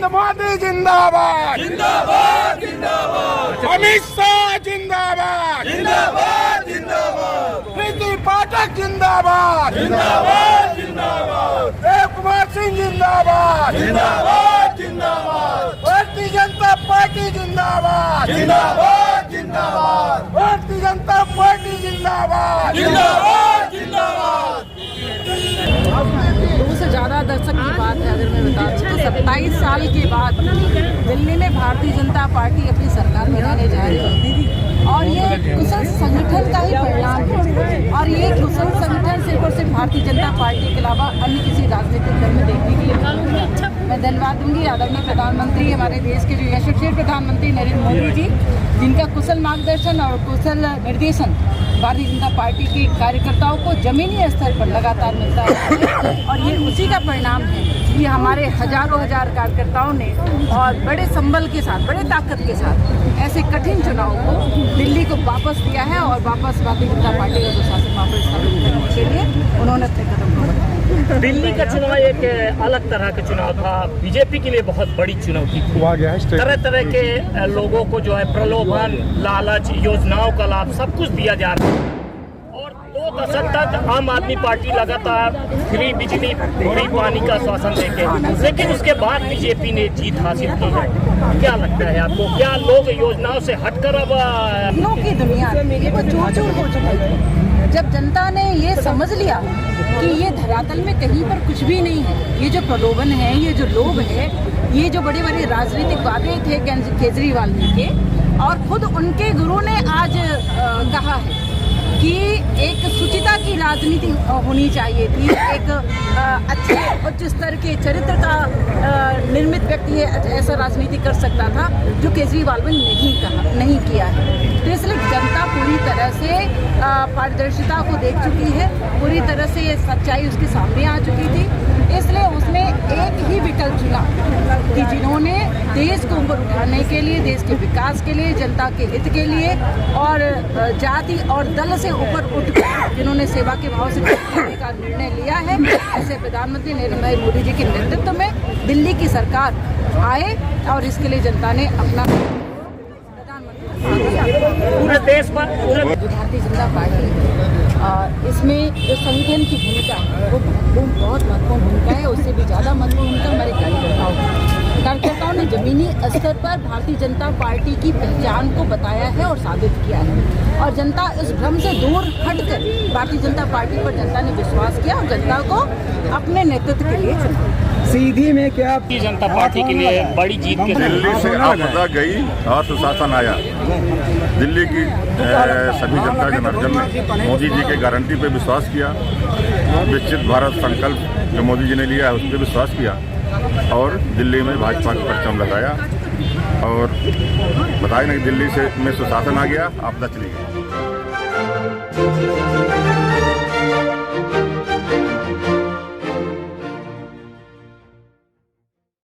नरेंद्र मोदी जिंदाबाद, जिंदाबाद जिंदाबाद, अमित शाह जिंदाबाद, जिंदाबाद जिंदाबाद, प्रीति पाठक जिंदाबाद, जिंदाबाद जिंदाबाद, देव कुमार सिंह जिंदाबाद, जिंदाबाद जिंदाबाद, भारतीय जनता पार्टी जिंदाबाद, जिंदाबाद जिंदाबाद, भारतीय जनता पार्टी जिंदाबाद, जिंदाबाद जिंदाबाद। 2 से ज़्यादा दशक की बात है। अगर मैं बताऊँ तो 27 साल के बाद दिल्ली में भारतीय जनता पार्टी अपनी सरकार बनाने जा रही है और ये कुशल संगठन का ही परिणाम है। और ये कुशल संगठन सिर्फ और सिर्फ भारतीय जनता पार्टी के अलावा अन्य किसी राजनीतिक दल में देखने के लिए नहीं। मैं धन्यवाद दूंगी आदरणीय प्रधानमंत्री, हमारे देश के जो यशस्वी प्रधानमंत्री नरेंद्र मोदी जी, जिनका कुशल मार्गदर्शन और कुशल निर्देशन भारतीय जनता पार्टी के कार्यकर्ताओं को जमीनी स्तर पर लगातार मिलता है। और ये उसी का परिणाम है कि हमारे हजारों हजार कार्यकर्ताओं ने और बड़े संबल के साथ, बड़े ताकत के साथ ऐसे कठिन चुनाव को दिल्ली को वापस दिया है और वापस भारतीय जनता पार्टी का शासन वापस स्थापित करने के लिए उन्होंने अपने कदम को बढ़ाया। दिल्ली का चुनाव एक अलग तरह का चुनाव था, बीजेपी के लिए बहुत बड़ी चुनौती थी। तरह तरह के लोगों को जो है प्रलोभन, लालच, योजनाओं का लाभ सब कुछ दिया जा रहा है और 2 दशक तक आम आदमी पार्टी लगातार फ्री बिजली, फ्री पानी का आश्वासन देके, लेकिन उसके बाद बीजेपी ने जीत हासिल की है। क्या लगता है आपको, क्या लोग योजनाओं से हटकर अब की दुनिया वो चूर चूर हो चुकी है? जब जनता ने ये समझ लिया कि ये धरातल में कहीं पर कुछ भी नहीं है, ये जो प्रलोभन है, ये जो लोभ है, ये जो बड़े बड़े राजनीतिक वादे थे केजरीवाल जी के, और खुद उनके गुरु ने आज कहा है कि एक सुचिता की राजनीति होनी चाहिए थी, एक अच्छे उच्च स्तर के चरित्र का निर्मित व्यक्ति ऐसा राजनीति कर सकता था, जो केजरीवाल ने नहीं किया है। तो इसलिए जनता पूरी तरह से पारदर्शिता को देख चुकी है, पूरी तरह से ये सच्चाई उसके सामने आ चुकी थी। इसलिए उसने एक ही विकल्प चुना कि जिन्होंने देश को ऊपर उठाने के लिए, देश के विकास के लिए, जनता के हित के लिए और जाति और दल से ऊपर उठकर जिन्होंने सेवा के भाव से करने का निर्णय लिया है, ऐसे प्रधानमंत्री नरेंद्र भाई मोदी जी के नेतृत्व में दिल्ली की सरकार आए और इसके लिए जनता ने अपना पूरे देश पर भारतीय जनता पार्टी इसमें जो संगठन की भूमिका है वो बहुत महत्वपूर्ण भूमिका है। उससे भी ज़्यादा महत्वपूर्ण भूमिका हमारे कार्यकर्ताओं ने जमीनी स्तर पर भारतीय जनता पार्टी की पहचान को बताया है और साबित किया है। और जनता इस भ्रम से दूर हटकर भारतीय जनता पार्टी पर जनता ने विश्वास किया और जनता को अपने नेतृत्व के लिए चुना। सीधी में क्या भारतीय जनता पार्टी के लिए बड़ी जीत के दिल्ली से आपदा गई और सुशासन आया। दिल्ली की सभी जनता जनार्दन ने मोदी जी के गारंटी पे विश्वास किया, विकसित भारत संकल्प जो मोदी जी ने लिया है उस पर विश्वास किया और दिल्ली में भाजपा का परचम लगाया और बताया ना कि दिल्ली से में सुशासन आ गया, आपदा चली गई।